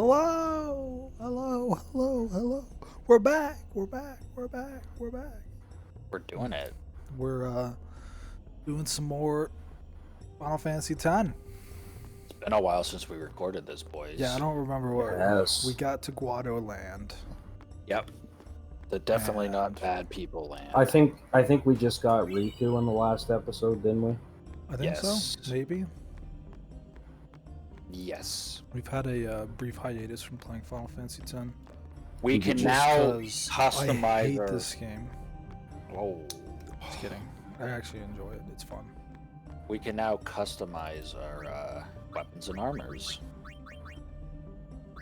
Hello, hello, hello, hello. We're back. We're back. We're back. We're back. We're doing it. We're doing some more Final Fantasy X. It's been a while since we recorded this, boys. Yeah, I don't remember where Yes. we got to Guado land. Yep. The definitely And- not bad people land. I think we just got Riku in the last episode, didn't we? I think Yes. so. Maybe. Yes. We've had a brief hiatus from playing Final Fantasy X. We can Just now 'cause customize I hate our... this game. Oh. Just kidding. I actually enjoy it. It's fun. We can now customize our weapons and armors.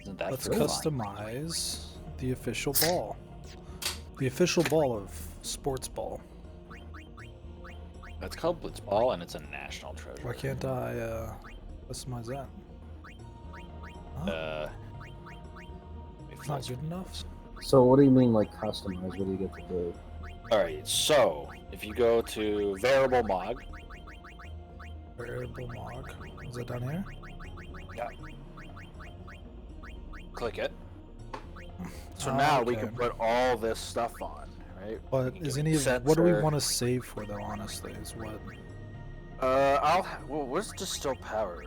Isn't that Let's fun? customize the official ball. The official ball of sports ball. It's called Blitzball, and it's a national treasure. Why can't I customize that? Huh? It's not good enough? So what do you mean, like, customize? What do you get to do? Alright, so if you go to Variable Mod, Variable mod. Is that down here? yeah, click it. So Oh, now we okay. can put all this stuff on, right? But We is can any of set what do we for- want to save for though? Honestly, is what well, what's Distill Power?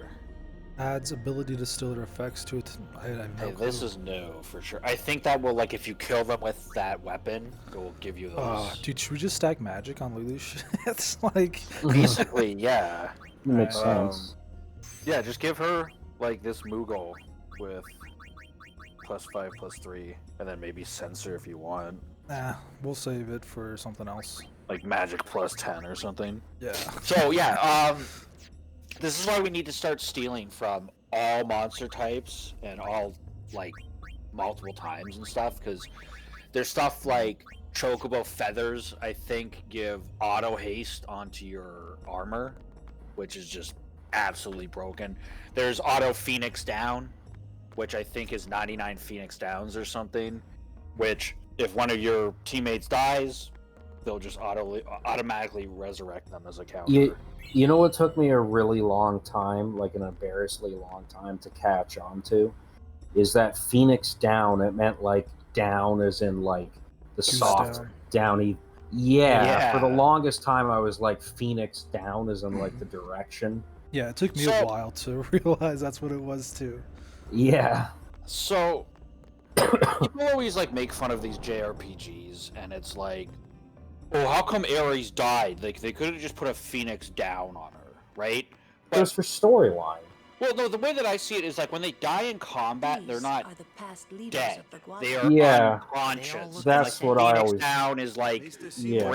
adds ability to still their effects to it. I have no Hey, clue. this is new for sure. I think that will, like, if you kill them with that weapon, it will give you those. Dude, should we just stack magic on Lulu's? It's like Basically, yeah. Makes Um, sense. Yeah, just give her, like, this Moogle with +5, +3, and then maybe Sensor if you want. nah, we'll save it for something else. Like Magic +10 or something. Yeah. So, yeah, this is why we need to start stealing from all monster types and all, like, multiple times and stuff, because there's stuff like Chocobo Feathers, I think, give auto haste onto your armor, which is just absolutely broken. There's auto Phoenix Down, which I think is 99 Phoenix Downs or something, which if one of your teammates dies, they'll just automatically resurrect them as a counter. You know what took me a really long time, like an embarrassingly long time to catch on to, is that Phoenix Down. It meant like down as in like the Goose soft down. downy. Yeah, for the Yeah. longest time I was like Phoenix Down as in like the direction. Yeah, it took me So- a while to realize that's what it was too. Yeah. So people always like make fun of these JRPGs, and it's like, oh, how come Ares died? Like they could have just put a Phoenix Down on her, right? It was for storyline. Well, no, the way that I see it is like when they die in combat, they're These not are the past leaders dead. of the Guado. They are Yeah. unconscious. And, That's like, what I Phoenix always- Down is like Yeah.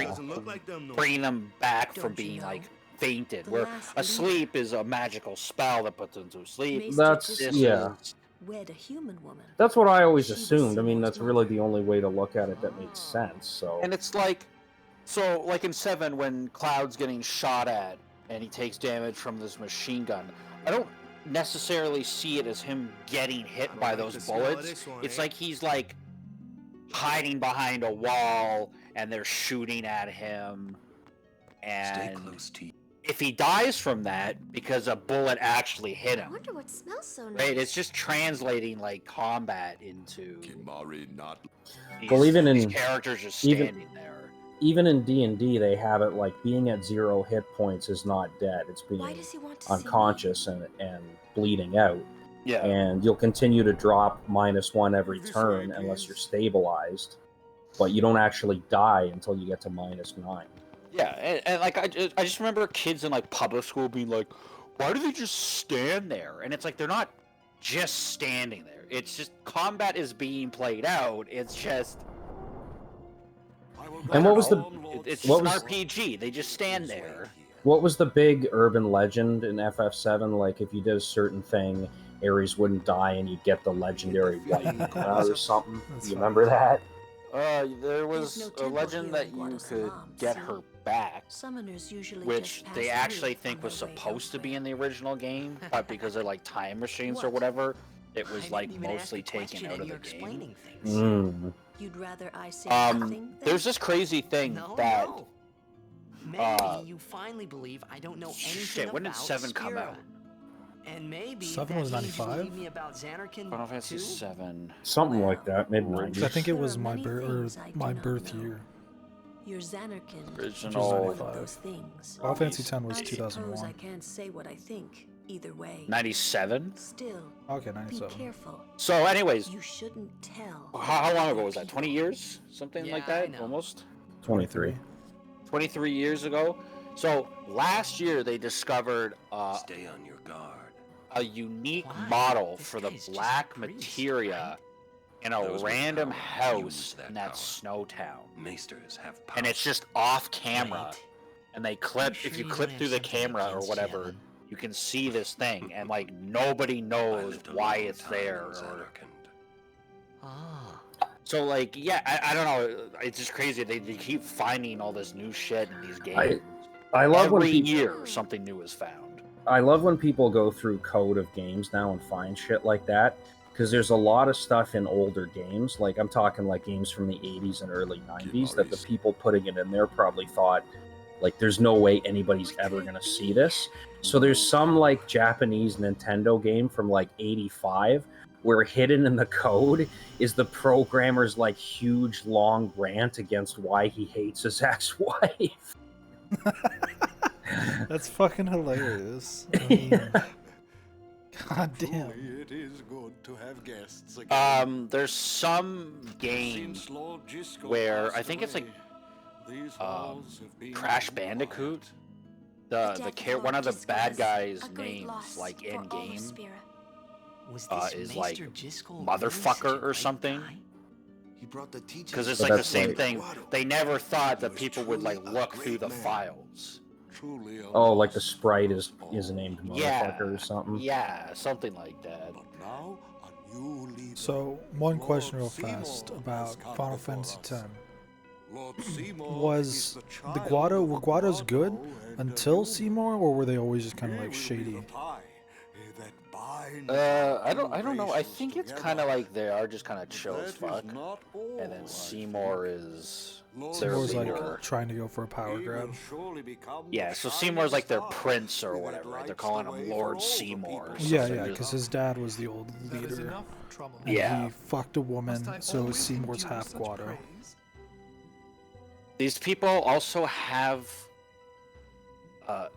bringing them back from Don't you being know? like fainted. The Where last asleep is a magical spell that puts them to sleep. Maester That's- Christopher yeah. wed a human woman. That's what I always She was assumed. I mean, that's Seymour's really mother. the only way to look at it that makes sense. So And it's like, so like in 7, when Cloud's getting shot at and he takes damage from this machine gun, I don't necessarily see it as him getting hit by those bullets. It's like he's like hiding behind a wall and they're shooting at him. And if he dies from that because a bullet actually hit I him, wonder what smells so nice. right? It's just translating like combat into these, Well, even these in- characters just even- standing there. even in D&D, they have it like being at 0 hit points is not dead. It's Why being does he want to see me? unconscious and bleeding out. Yeah. And you'll continue to drop -1 every turn unless you're stabilized. But you don't actually die until you get to -9. Yeah, and like I just remember kids in like public school being like, "Why do they just stand there?" And it's like they're not just standing there. It's just combat is being played out. It's just And what was the it's what just an was- RPG. They just stand there. What was the big urban legend in FF7? Like, if you did a certain thing, Ares wouldn't die and you'd get the legendary white crown or something. That's You fine. remember that? There was no a temple legend here that in you Guado could Salam, get see? her back, Summoners usually which just they pass actually through think on was their way supposed to be elsewhere. in the original game, but because of like time machines or What? whatever, it was I like didn't even ask mostly a taken question out and of the you're game. explaining things. Mm. You'd rather I say nothing? Then? There's this crazy thing No, that no. Maybe uh, you finally believe I don't know anything shit. When did about 7 come Spira. out? And maybe 7 was that means you 95? believe me about Xanarkin Final Fantasy too? 7. Something like that, mid I 90s. think it There was are my many things I do my not birth know. year. Your Xanarkin Original. is one of those things. Final Fantasy 10 was I suppose I 2001. can't say what I think either way. 97. Still, Okay, be 97. careful. So, anyways, You shouldn't tell. how long ago other was that? 20 people. years? Something like Yeah, I that? know. Almost? 23. 23 years ago. So last year they discovered Stay on your guard. a unique Why? model This for the guy's just a black priest, materia in a Those with random power use house that in that power. snow town. Maesters have power. And it's just off camera. Right. And they clip, Sure if you you clip don't through have the something camera or against whatever, Yevon? you can see this thing. And like nobody knows lived a why long it's time there. in Or... Zanarkand. Ah. So like, yeah, I don't know. It's just crazy. They keep finding all this new shit in these games. I love when Every people, year something new is found. I love when people go through code of games now and find shit like that, because there's a lot of stuff in older games, like I'm talking like games from the 80s and early 90s, that the people putting it in there probably thought, like, there's no way anybody's ever going to see this. So there's some like Japanese Nintendo game from like 85 where hidden in the code is the programmer's like huge long rant against why he hates his ex-wife. That's fucking hilarious. I mean, God damn. Truly, it is good to have guests again. There's some game Since Lord Gisco where passed I think it's like away, these halls have been Crash quiet. Bandicoot. death One of the Gisco bad was guys' a great names, loss like for in all of game, Spira. Was this is like Maester Gisco really motherfucker such a or great something. guy? He brought the teachings Because it's But like the that's same like- thing. They never thought that He was people would like truly a look through great the man. files. Truly a Oh, like the loss sprite for is all. named Yeah, motherfucker or something. yeah, something like that. But now a new leader. So, one question real Lord Seymour fast has about come Final before Fantasy us. X. Lord Seymour Was is the child Guado, of were Guados Guado good and until Yuna. Seymour, or were they always just kind of He like will be shady? the tie, that binds I don't know. I generations think it's together. kind of like they are just kind of But chill that as is fuck, not all, and then I Seymour think. is Lord their Seymour's like leader. trying to go for a power He grab. will surely become Yeah, the so shining Seymour's like their star prince or that whatever, right? They're lights calling the him way Lord for all the Seymour. people. or Yeah, something. yeah, because his dad was the old That is leader. enough trouble. And Yeah. he fucked a woman, Must I so always Seymour's endure half such Guado. praise? These people also have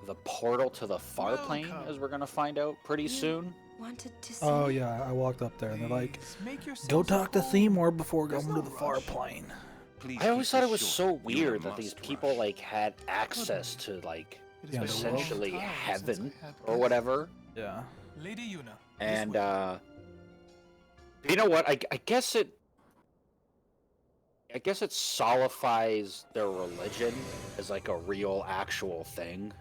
the portal to the Farplane, Welcome. as we're gonna find out pretty soon. Wanted to see Oh me? yeah, I walked up there and they're like, Please, make "Go yourselves talk to at home. Seymour before There's going no to the rush. Farplane." Please I always keep thought it this was short. so You weird that must these people rush. like had access to like It has Yeah, been the a world. long essentially time heaven since I had or guests. whatever. Yeah. Lady Yuna. And this way. you know what? I guess it solidifies their religion as like a real actual thing.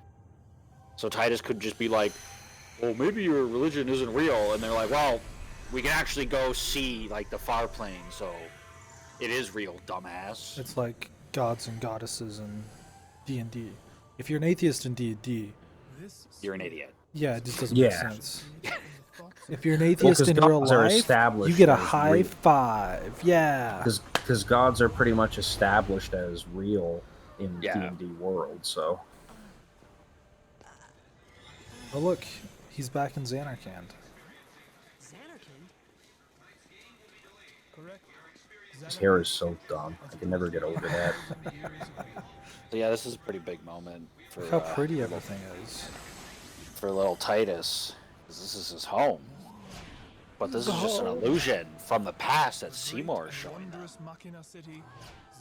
So Titus could just be like, well, maybe your religion isn't real, and they're like, well, we can actually go see like the Farplane, so it is real, dumbass. It's like gods and goddesses in D&D. If you're an atheist in D&D, This You're an idiot. yeah, it just doesn't Yeah. make sense. box If you're an Well, atheist 'cause in real gods are life, you established get a as high real. five. Yeah. Because gods are pretty much established as real in Yeah. D&D world, so... Oh look, he's back in Xanarkand. Xanarkin? correct. His hair is so dumb. I can never get over that. So yeah, this is a pretty big moment for Look how pretty everything is. for little Titus, 'cause this is his home. But this is just an illusion from the past that Seymour is showing us. Wondrous Machina city,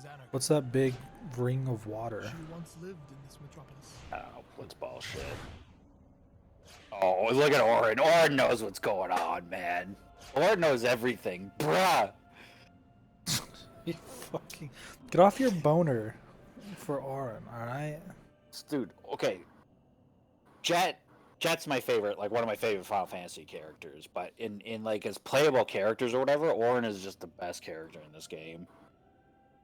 Xanarkin. What's that big ring of water? She once lived in this metropolis. Oh, what's bullshit? Oh, look at Orin. Orin knows what's going on, man. Orin knows everything, bruh. You fucking get off your boner for Auron, alright? Dude, okay. Jet's my favorite, like one of my favorite Final Fantasy characters, but in like as playable characters or whatever, Orin is just the best character in this game.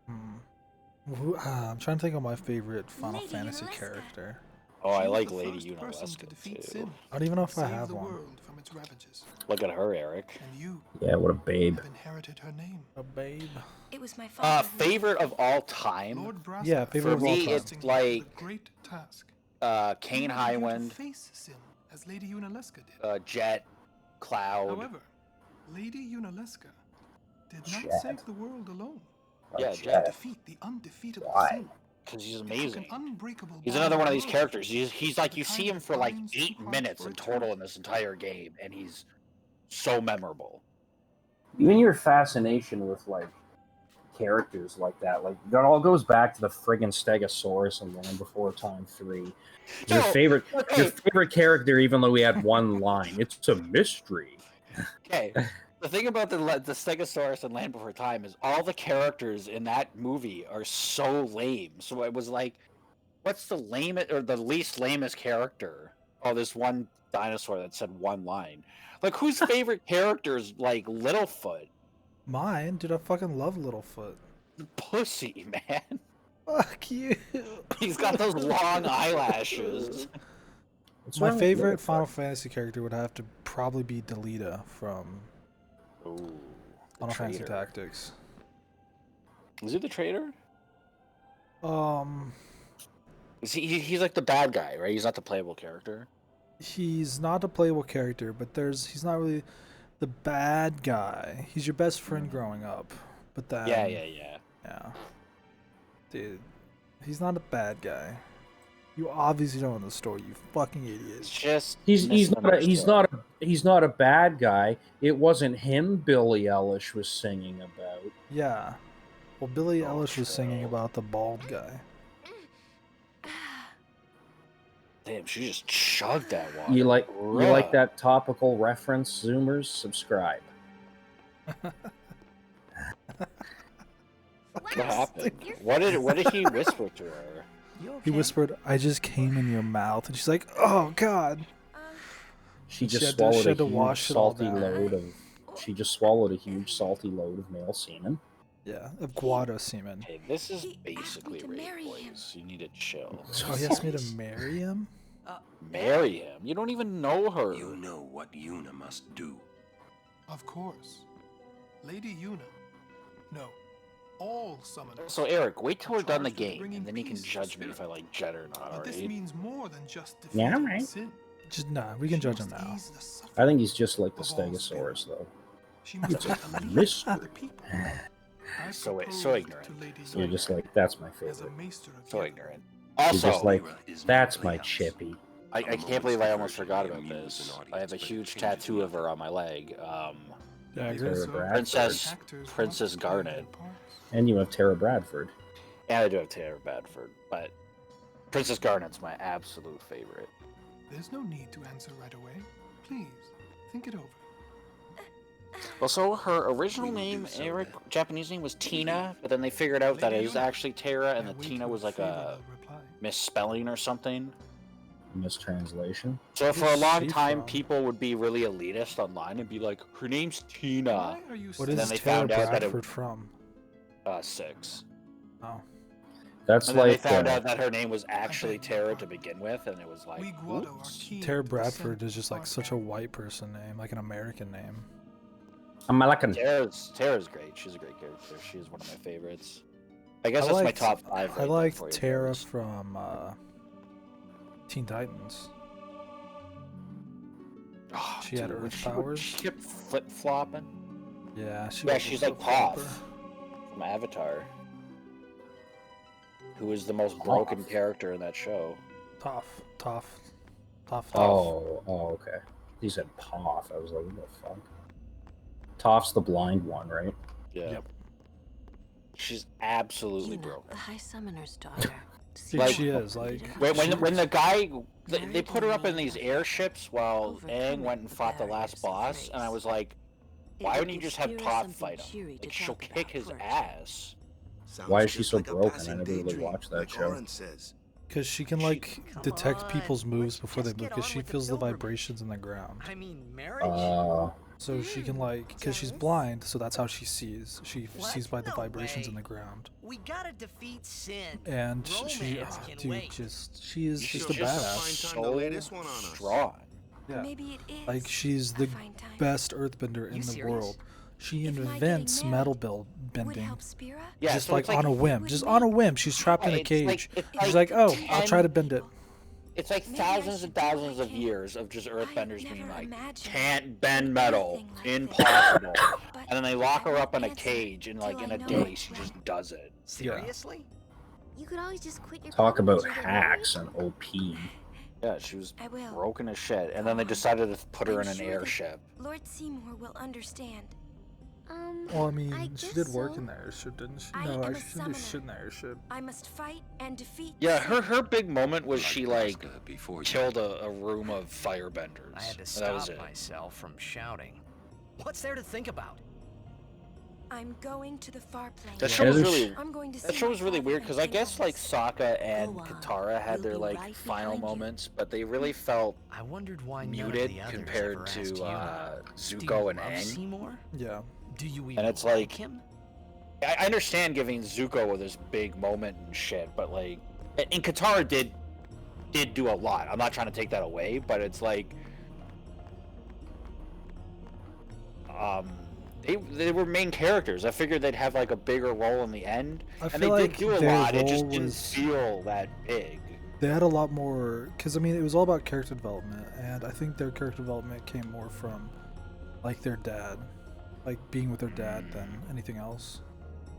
I'm trying to think of my favorite Final Lady Fantasy Yuna character. Oh, I She was like the Lady first Yuna person to Leska defeat too. sin, I don't even know if I save have the one. world from its ravages. Look at her, Eric. And you Yeah, what a babe. have inherited her name. A babe. It was my father. who- Favorite of all time, Lord Brass. Yeah, favorite of all time. It's like, great task. Kane He wanted you to Highwind, face sin as Lady Yunalesca did. Jet, Cloud. However, Lady Yunalesca did not Jet. save the world alone. Yeah, To Jet. defeat the undefeatable Why? sin. Because he's It took amazing. an unbreakable He's bond another one of of these love. characters. He's like, you The see kind him that for like binds 8 two hearts minutes for in total eternity. in this entire game, and he's so memorable. Even your fascination with like characters like that, like that all goes back to the friggin' Stegosaurus and Land Before Time 3. Your No, favorite okay. your favorite character, even though we had one line. It's a mystery. Okay. The thing about the Stegosaurus and Land Before Time is all the characters in that movie are so lame. So it was like, what's the lamest or the least lamest character? Oh, this one dinosaur that said one line. Like, whose favorite character is like Littlefoot? Mine, dude, I fucking love Littlefoot. Pussy, man. Fuck you. He's got those long eyelashes. What's My wrong with favorite Littlefoot? Final Fantasy character would have to probably be Delita from Ooh, Final Fantasy Tactics. Is he the traitor? Um, Is he's like the bad guy, right? He's not the playable character. he's not a playable character, but he's not really the bad guy. He's your best friend growing up, but then yeah, dude, he's not a bad guy. You obviously don't know the story, you fucking idiot. It's just He's misunderstood. not a bad guy. It wasn't him Billie Eilish was singing about. Yeah. Well, Billie Oh, Eilish was singing true. about the bald guy. Damn, she just chugged that water. You like Bruh. that topical reference, Zoomers? Subscribe. What happened? What did he whisper to her? You okay? He whispered, "I just came in your mouth," and she's like, "Oh God." She She just had to- swallowed she a had to huge wash it all salty down. load of. She just swallowed a huge salty load of male semen. Yeah, of Guado semen. Okay, this is He asked me basically to rape, marry him. boys. You need to chill. Oh, he asked me to marry him? Marry him? You don't even know her. You know what Yuna must do. Of course. Lady Yuna. No. All summoners. So Eric, wait till we're done the Charged with game, bringing and then you can peace to judge me Spira. if I like Jet or not. But this Alright? means more than just Yeah, defeating right. sin. Just nah, we can She judge him must now. ease the suffering I think he's just like the of all spirits. Stegosaurus, though. She must It's be a a leader mystery. for the people. I So proposed ignorant. to Lady So You're just like, that's my as a favorite. maester of So Yuna. ignorant. You're Also, just like, Spira is that's no my playhouse. chippy. I A can't believe I almost version forgot may about amuse this. an I audience, have a but it huge changes tattoo of nothing. her on my leg. Dagger. So, Bradford. Princess- actors Princess must play their Garnet. parts. And you have Tara Bradford. And I do have Tara Bradford, but Princess Garnet's my absolute favorite. There's no need to answer right away. Please, think it over. Also, her original We will do name, so Eric, then. Japanese name was Tina, but then they figured out that it is Lady Yuna. actually Tara, and the I wait Tina for was like a favorable reply. misspelling or something. Mistranslation. So for a Where's long she time, from? people would be really elitist online and be like, "Her name's Tina." Why are you What And then is they Tara found out that it- Bradford from? 6. Oh. That's And then like they found out that her name was actually beg your Tara to pardon. begin with, and it was like, We Guado are oops. keen Tara to Bradford dissent is just like our such a family. white person name, like an American name. American. Tara's great. She's a great character. She's one of my favorites. I guess that's my liked- top 5. I right there like for you, Tara boys. from Teen Titans. Oh, She had dude, when Earth she would- powers? She kept flip flopping Yeah, she Yeah, was a she's like flip-flopper. Toph from Avatar, who is the most broken character in that show. Toph. Oh, okay. He said Toph. I was like, what the fuck? Toph's the blind one, right? Yeah. Yep. She's absolutely Yuna, broken. the High Summoner's daughter. Dude, Like- she is like. When the guy they Married put her up in me. these airships while Overcome Aang went and the fought the barriers last of boss, and I race. was like, It why would wouldn't you give just have Spira Toph something fight him? cheery to Like, she'll talk kick about his first. ass. Why is she so broken? I never really watched that show. Because she can like Come detect on, people's moves let's before they just move. get Because on she with the feels the pilgrimage. vibrations in the ground. I mean, marriage? So she can like, because she's Jealous? blind, so that's how she sees. She What? sees by the No vibrations in way. the ground. We gotta defeat sin. And she, Romance oh, can dude, wait. she is She's just a just badass. time to lay this one on us. strong. Yeah. Maybe it is. Like she's the a fine time. best earthbender in You the serious? world. She If my getting invents married metal Would bending. help Spira? Just so like it's on a whim. Would Just make- on a whim. She's trapped in a It's cage. like- it's She's like, oh, I'll try to 10 bend it. It's like Maybe I thousands should and do what I thousands of can. years of just Earthbenders being never like, imagined can't bend metal, anything like impossible. But And then they lock I her won't up in a answer cage, and like till in I a know day, what's she right. just does it. Seriously? You could always just quit your Talk privileges about and get hacks married. and OP. Yeah, she was I will. broken as shit. And Go then they on. decided to put her I'm in an sure that airship. Lord Seymour will understand. Well, I mean, I she guess did work so. in the airship, didn't she? I No, am a actually, she didn't do summoner. shit in the airship. I must fight and defeat. Yeah, Satan. her big moment was she like Alaska before you. killed a room of firebenders. I had to And that was stop it. myself from shouting. What's there to think about? I'm going to the Farplane. That show was Yeah, really I'm going to that see show my was really father weird and because I think guess on like this. Sokka and Go on. Katara had We'll their be like right final behind you. moments, but they really felt I wondered why none muted of the others compared ever to asked Yuna. Do you Zuko and love Aang. Seymour? Yeah. Do you even it's like like- him? I understand giving Zuko this big moment and shit, but like, and Katara did do a lot. I'm not trying to take that away, but it's like, they were main characters. I figured they'd have like a bigger role in the end, I and feel they like did do a their lot. It just role didn't was- feel that big. They had a lot more, because I mean, it was all about character development, and I think their character development came more from, like, their dad, like being with their dad than anything else.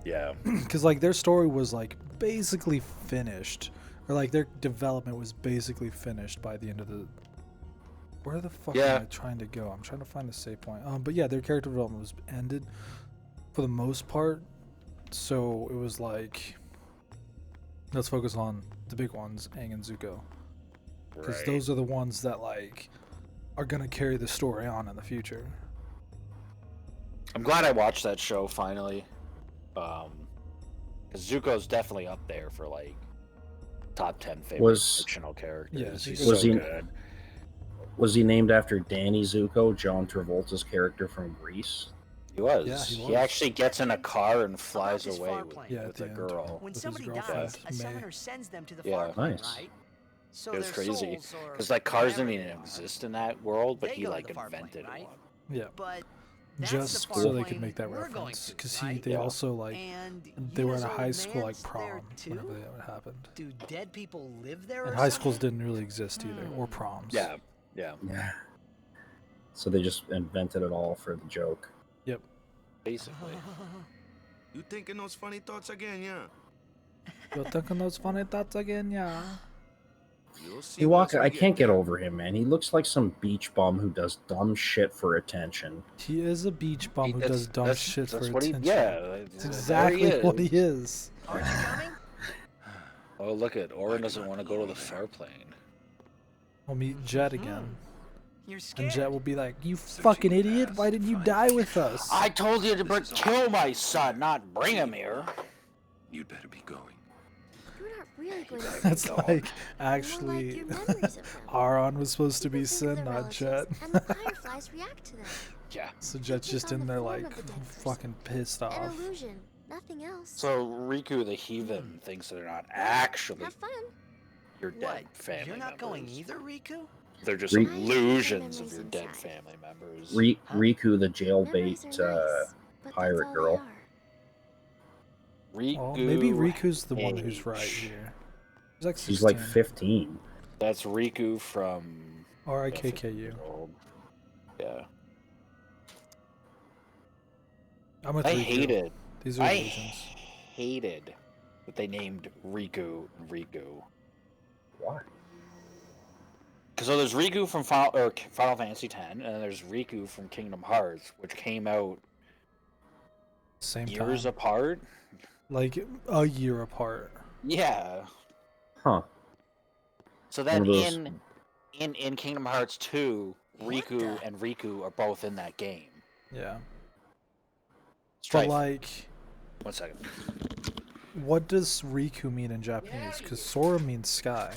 Yeah. Because like their story was like basically finished, or like their development was basically finished by the end of the. Where the fuck Yeah. am I trying to go? I'm trying to find a save point. But yeah, their character development was ended for the most part. So it was like, let's focus on the big ones, Aang and Zuko, because Right. those are the ones that like are gonna carry the story on in the future. I'm glad I watched that show finally. 'Cause Zuko's definitely up there for like top 10 favorite Was- fictional characters. Yeah, He's Zuko's so Was he- good. Was he named after Danny Zuko, John Travolta's character from Grease? He was. Yeah, he he was. actually gets in a car and flies this away Farplane? Yeah, at with the a end. girl. When With his somebody girlfriend, dies, a May. summoner sends them to the Yeah. Farplane, Nice. right? So It was their crazy souls, or because like cars didn't whatever even they are, exist in that world, but They he go to like the Farplane, invented right? one. Yeah, But that's just the so they could Farplane make that we're going reference, to, because right? they Yeah. also like And they were in Yuna's a old high school like man's there prom too? whenever that happened. Do dead people live there? And or high schools something? didn't really exist either, or proms. Yeah, yeah, Yeah. So they just invented it all for the joke. basically. You thinking those funny thoughts again, yeah? You're thinking those funny thoughts again, yeah. You'll see. He once we I can't get there. over him, man. He looks like some beach bum who does dumb shit for attention. He is a beach bum who does dumb shit for what attention. It's It's exactly what he is. Aren't you coming? Oh, look at Orin doesn't want to go to the Farplane. We'll meet Jet again. You're And scared. Jet will be like, "You fucking idiot! Why didn't you die with us?" I told you to kill my son, not bring him here. You'd better be going. You're not really going to That's Go. like More like actually, your memories of them. Aaron was supposed to be People think of Sin, their not Jet. relatives, And the fireflies react to them. Yeah. So Jet's take just on in the there form like of a dead person. fucking pissed An off. illusion, nothing else. So Riku the heathen thinks they're not actually Have fun. your dead What? family You're not going members. either, Riku? They're just Re- illusions of Memories your dead inside. family members. Huh? Riku, the Memories jailbait are nice, but pirate that's all girl. they are. Riku. Oh, maybe Riku's the one who's H. right here. He's like 16. She's like 15. That's Riku from R-I-K-K-U. Yeah. I'm with I Riku. hated. These are I illusions. hated that they named Riku Riku. Why? Because so there's Riku from Final Fantasy X, and then there's Riku from Kingdom Hearts, which came out Same years time. apart. Like a year apart. Yeah. Huh. So then One of those- in Kingdom Hearts 2, What Riku the- and Riku are both in that game. Yeah. Strife. But like, 1 second. what does Riku mean in Japanese? Because Sora means sky.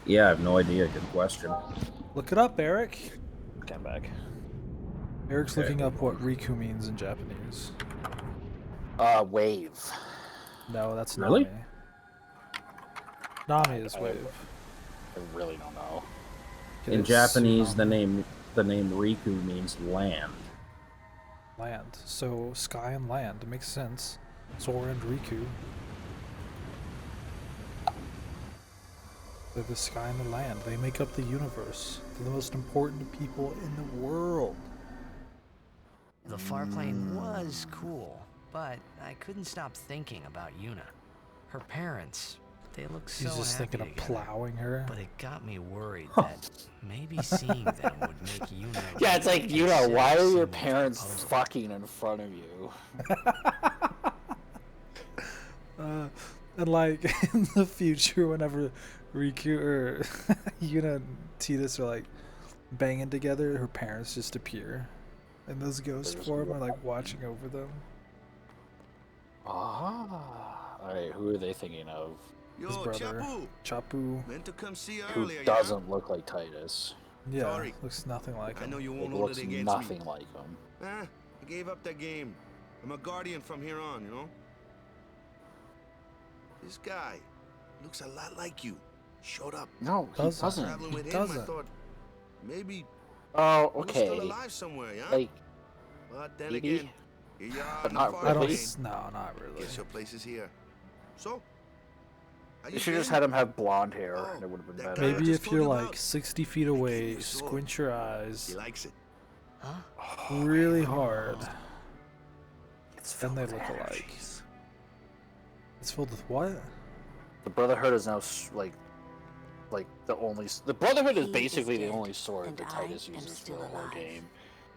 Yeah, I have no idea. Good question. Look it up, Eric. Come back. Eric's Okay. looking up what Riku means in Japanese. Wave. No, that's Really? Nami. Nami is wave. I really don't know. In It's Japanese, tsunami. the name Riku means land. Land. So sky and land. It makes sense. Sora and Riku. They're the sky and the land. They make up the universe. They're the most important people in the world. The Farplane was cool, but I couldn't stop thinking about Yuna. Her parents, they look so He's just happy thinking of together. plowing her. But it got me worried that maybe seeing them would make Yuna. Yeah, it's like, reconsider Yuna, why are your Simo's parents proposal. fucking in front of you? And like in the future, whenever Riku or Yuna and Tidus are like banging together, her parents just appear, and those ghost form are like watching over them. Alright, who are they thinking of? His Yo, brother, Chapu. Chapu. Meant to come see you Who earlier, yeah? doesn't look like Titus? Yeah, Sorry. looks nothing like I know him. you It won't hold looks it against nothing me. like him. I gave up that game. I'm a guardian from here on, you know? This guy looks a lot like you. Showed up. No, he Doesn't. doesn't. Traveling He with him, I doesn't. thought maybe Oh, he was still okay. alive somewhere, yeah? Like, But then maybe, again, here you are but in the not far I don't. really. No, not really. Guess your place is here. So, how You you should just been? had him have blonde hair, Oh, and it would have been that better. guy- Maybe just if told you're you like about. 60 feet I gave away, you a sword. squint your eyes He likes it. Huh? really hard, It's then filled they with look alike. energies. It's filled with what? The Brotherhood is now like the Brotherhood is He basically is the dead, only sword and that I Titus am uses for still the whole alive. game.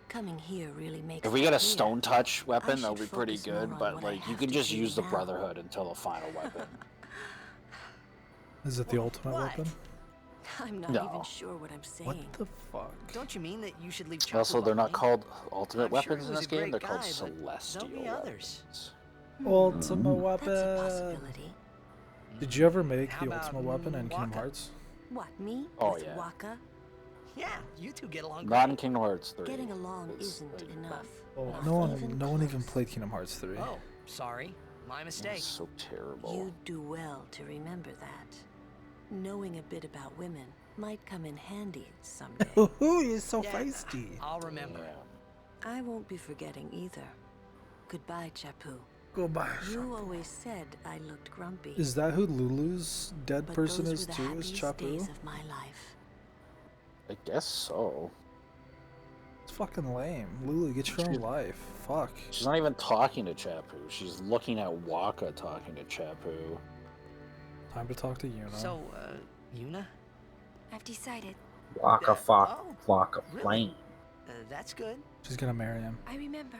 Coming here really makes If we get a it clear. stone touch weapon, that should would be pretty focus more good, on but what I like you have can to just do use the now. Brotherhood until the final weapon. Is it the ultimate What? weapon? I'm not No. even sure what I'm saying. What the fuck? Don't you mean that you should leave Chapu Also, they're not behind? called ultimate I'm sure weapons he in was this a game. great They're called guy, but celestial there'll be others. weapons. Ultimate That's a weapon. possibility. Did you ever make How the about ultimate weapon in Kingdom Waka? Hearts? What, me? Oh, With yeah. Waka? Yeah, you two get along Not great. in Kingdom Hearts 3. Getting along It's, isn't like, enough. Well, Not no one even close. played Kingdom Hearts 3. Oh, sorry. My mistake. It's so terrible. You do well to remember that. Knowing a bit about women might come in handy someday. Ooh, you're so Yeah, feisty. I'll remember. Yeah. I won't be forgetting either. Goodbye, Chapu. Goodbye. You always said I looked grumpy. Is that who Lulu's dead but person those is were the too? Is happiest days Chapu? of my life. I guess so. It's fucking lame. Lulu, get your own life. Fuck. She's not even talking to Chapu. She's looking at Waka talking to Chapu. Time to talk to Yuna. So, Yuna? I've decided. Waka fuck, Oh, flock of really? plane. That's good. She's gonna marry him. I remember.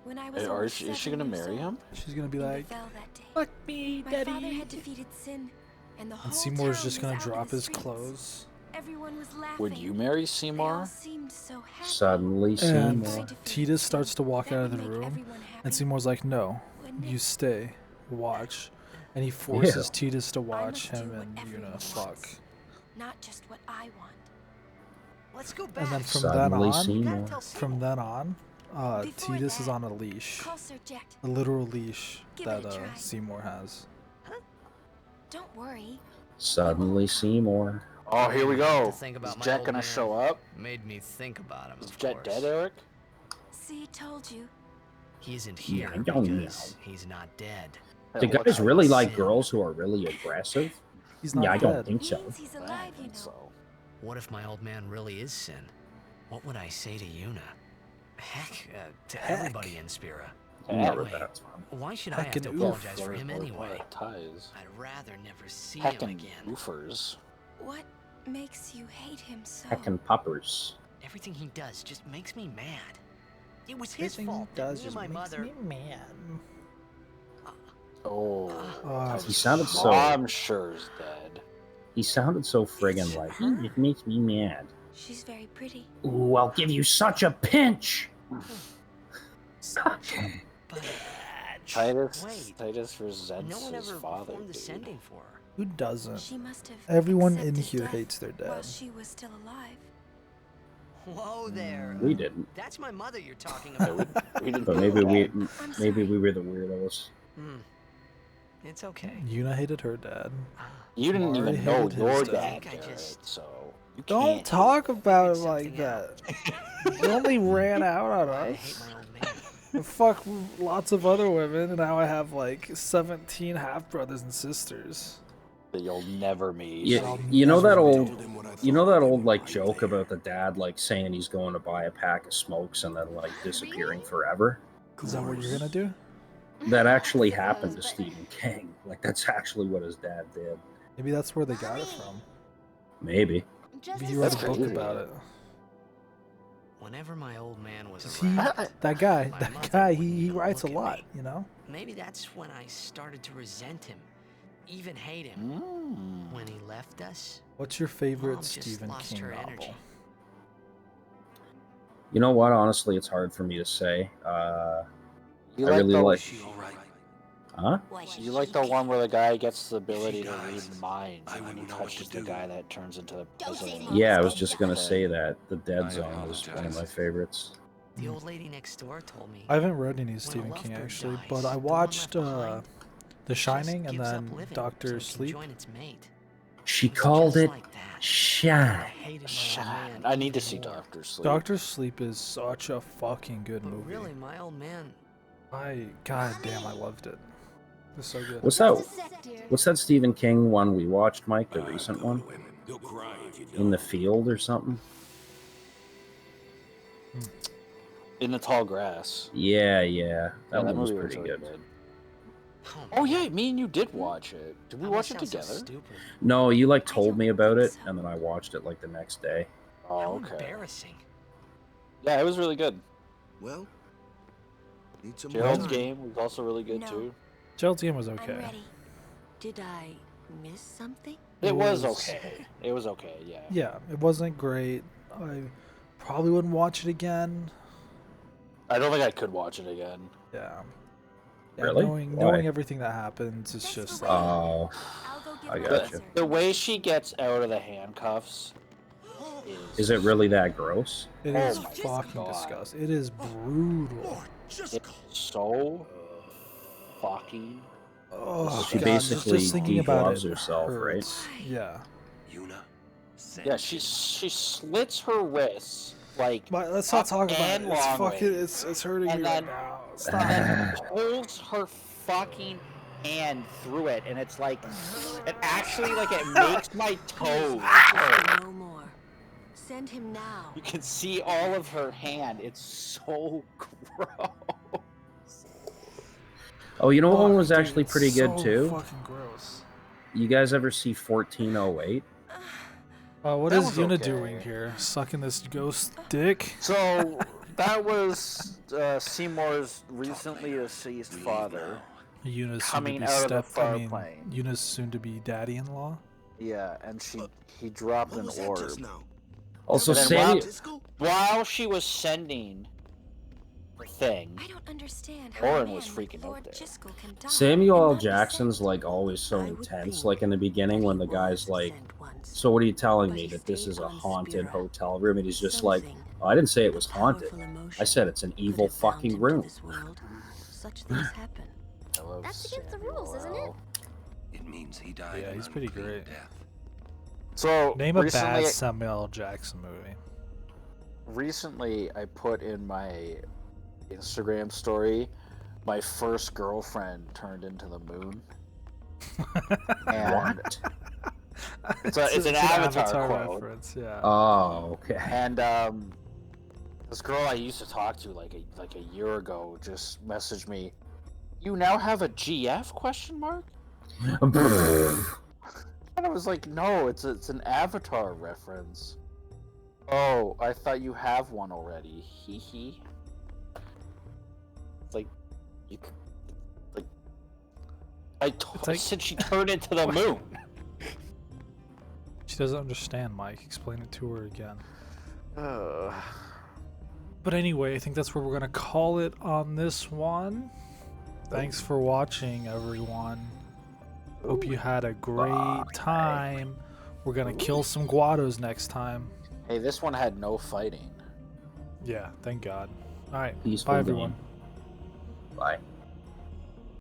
When I was Is only she 7 gonna years marry old, him? She's gonna be in the like, Vale that day, fuck me, my father daddy. had defeated sin, and the whole And Seymour's town just was gonna out in drop the his streets. clothes. Everyone was laughing. Would you marry They all Seymour? seemed so happy. Suddenly And Seymour. Trying to feel Tidus starts to walk that out of would the make room, everyone happy, and Seymour's like, no, wouldn't you it? stay, watch. And he forces Ew. Tidus to watch must do him what and everyone Yuna fuck. wants. Not just what I want. Let's go back. And then from Suddenly then on, You gotta Seymour. tell from Seymour. then on, Before Tidus is that, on a leash. Call Sir Jet. A literal leash Give it that a try. Seymour has. Don't worry. Suddenly Seymour. Oh, here we To go. think Is about my Jet old gonna man. show up? Made me think about him, Is of Jet course. dead, Eric? See, told you. He isn't Yeah, here I don't because he's not dead. Do It looks guys like really it's- like Sin. girls who are really aggressive? He's not Yeah, I don't dead. think so. Means he's I don't alive, you think know. so. What if my old man really is Sin? What would I say to Yuna? Heck, to everybody in Spira. Never Wait, that. why should I have Heckin' to oof. apologize for him Or anyway? Ties. I'd rather never see him Heckin' again. goofers. What makes you hate him so? Heckin' puppers. Everything he does just makes me mad. It was his Everything fault. he that does me just and my makes mother. me mad. Oh. He sounded so. I'm sure he's dead. He sounded so friggin' like. It makes me mad. She's very pretty. Ooh, I'll give you such a pinch. But Titus. Wait, Titus resents no one his ever father. performed the Dude. sending for her. Who doesn't? She must have. Everyone in accepted here death hates their while dad. she was still alive. Whoa there. We didn't, That's my mother you're talking Yeah, about. we didn't but know maybe we that. I'm maybe sorry. we were the weirdos. Hmm. It's okay. Yuna hated her dad. You didn't Mari even know hated your his dad, dad. I think I Jared, just- so you Don't can't. talk about it Figured like something that. They only ran out on I us. hate my old man. And fuck lots of other women, and now I have like 17 half brothers and sisters. that you'll never meet. You know that old like joke about the dad like saying he's going to buy a pack of smokes and then like disappearing forever? Is that what you're gonna do? That actually happened to Stephen King. Like that's actually what his dad did. Maybe that's where they got it from. Maybe. Maybe he wrote a book about it. Whenever my old man was That guy, he writes a lot, you know? Maybe that's when I started to resent him, even hate him. When he left us. What's your favorite Mom just Stephen lost King her novel? energy. You know what? Honestly, it's hard for me to say. I You really like. Huh? You like the one where the guy gets the ability to read minds and then he touches the guy that turns into the president? Yeah, I was just gonna say that. The Dead Zone was one of my favorites. The old lady next door told me. I haven't read any Stephen King actually, but I watched The Shining and then Doctor Sleep. She called it Shine. Shine. I need to see Doctor Sleep. Doctor Sleep is such a fucking good movie. Really, my old man. God damn, I loved it. It was so good. What's that Stephen King one we watched, Mike? The recent one? In the Field or something? In the Tall Grass. Yeah. That one was movie pretty really good. Oh yeah, me and you did watch it. Did we watch it together? No, you like told me about it, and then I watched it like the next day. Oh, okay. Embarrassing. Yeah, it was really good. Well, need some Gerald's time. game was also really good too. Gerald's game was okay. I'm ready. Did I miss something? It was okay. It was okay, yeah. Yeah, it wasn't great. I probably wouldn't watch it again. I don't think I could watch it again. Yeah. Really? Knowing everything that happens, it's just like... Oh, I gotcha. The way she gets out of the handcuffs Is it really that gross? It is fucking disgusting. It is brutal. It's so fucking... Oh, she God, basically just thinking about de-gloves it herself, hurts. right? Yeah. Yeah, she slits her wrists like. Let's not talk about it. It's fucking. It's hurting me right then, now. And then pulls her fucking hand through it, and it's like, it actually like it makes my toes hurt. No more. Send him now. You can see all of her hand. It's so gross. Oh, you know what one was actually pretty good too? Fucking gross. You guys ever see 1408? What is Yuna doing here? Sucking this ghost dick? So that was Seymour's recently deceased father. Yuna's coming out of the Farplane. Yuna's soon-to-be daddy-in-law. Yeah, and he dropped an orb. Also, while she was sending the thing, I don't understand how Oren was freaking out there. Samuel L. Jackson's like always so intense. Like in the beginning, when the guy's like, "So what are you telling me, that this is a haunted hotel room?" And he's just like, oh, "I didn't say it was haunted. I said it's an evil fucking room." Such things happen. That's against the rules, isn't it? It means he died. Yeah, he's pretty great. So name a bad Samuel L. Jackson movie. Recently, I put in my Instagram story, my first girlfriend turned into the moon. And it's an Avatar quote. Reference, yeah. Oh, okay. And this girl I used to talk to like a year ago just messaged me, "You now have a GF question mark?" And I was like, "No, it's an Avatar reference." "Oh, I thought you have one already." Hee hee. Like, you could, like, I said she turned into the moon. She doesn't understand, Mike. Explain it to her again. But anyway, I think that's where we're gonna call it on this one. Thanks for watching, everyone. Hope you had a great time. We're gonna kill some Guados next time. Hey, this one had no fighting. Yeah, thank God. All right, Peaceful bye game. everyone. Bye.